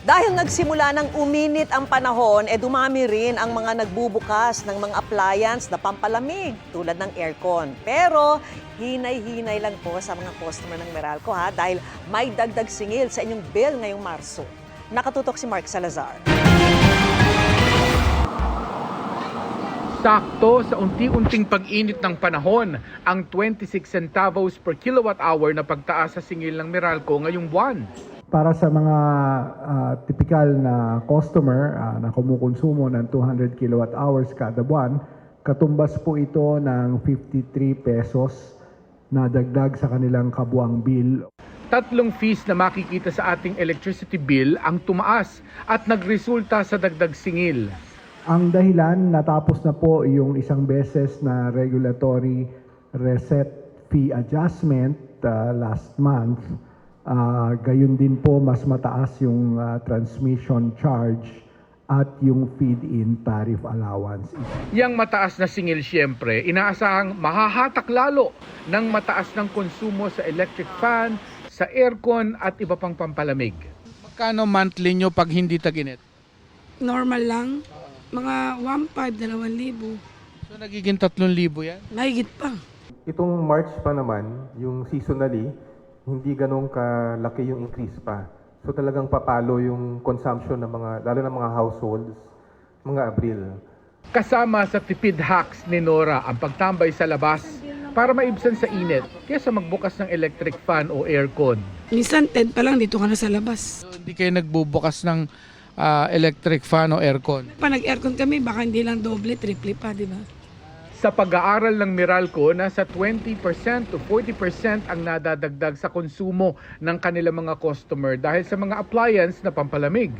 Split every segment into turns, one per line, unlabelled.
Dahil nagsimula ng uminit ang panahon, dumami rin ang mga nagbubukas ng mga appliance na pampalamig tulad ng aircon. Pero hinay-hinay lang po sa mga customer ng Meralco dahil may dagdag singil sa inyong bill ngayong Marso. Nakatutok si Mark Salazar.
Sakto sa unti-unting pag-init ng panahon ang 26 centavos per kilowatt hour na pagtaas sa singil ng Meralco ngayong buwan.
Para sa mga typical na customer na kumukonsumo ng 200 kilowatt hours kada buwan, katumbas po ito ng 53 pesos na dagdag sa kanilang kabuang bill.
Tatlong fees na makikita sa ating electricity bill ang tumaas at nagresulta sa dagdag singil.
Ang dahilan, natapos na po yung isang beses na regulatory reset fee adjustment last month. Gayon din po mas mataas yung transmission charge at yung feed-in tariff allowance.
Yang mataas na singil siyempre, inaasahang mahahatak lalo ng mataas ng konsumo sa electric fan, sa aircon at iba pang pampalamig. Magkano monthly nyo pag hindi tag-init?
Normal lang. Mga 1,500, 2,000.
So nagiging 3,000 yan?
Mahigit pa.
Itong March pa naman, yung seasonally, hindi ganun kalaki yung increase pa. So talagang papalo yung consumption ng mga, lalo ng mga households, mga Abril.
Kasama sa tipid hacks ni Nora ang pagtambay sa labas para maibsan sa init kaysa magbukas ng electric fan o aircon.
Minsan 10 pa lang dito ka na sa labas.
So, hindi kayo nagbubukas ng electric fan o aircon?
Pa nag-aircon kami, baka hindi lang doble, triple pa, di ba?
Sa pag-aaral ng Meralco, nasa 20% to 40% ang nadadagdag sa konsumo ng kanilang mga customer dahil sa mga appliance na pampalamig.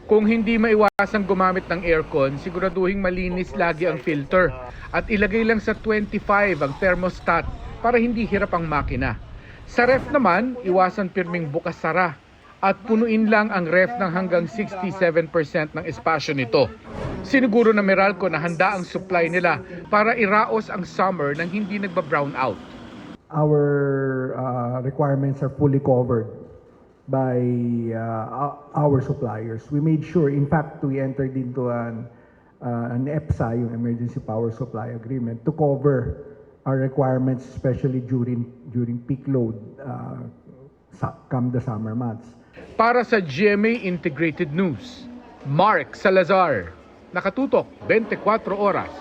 Kung hindi maiwasang gumamit ng aircon, siguraduhing malinis lagi ang filter at ilagay lang sa 25 ang thermostat para hindi hirap ang makina. Sa ref naman, iwasan pirming bukas-sara at punuin lang ang ref ng hanggang 67% ng espasyo nito. Siniguro na Meralco na handa ang supply nila para iraos ang summer nang hindi nagba-brown out.
Our requirements are fully covered by our suppliers. We made sure, in fact, we entered into an EPSA, yung Emergency Power Supply Agreement, to cover our requirements, especially during peak load come the summer months.
Para sa GMA Integrated News, Mark Salazar, nakatutok 24 oras.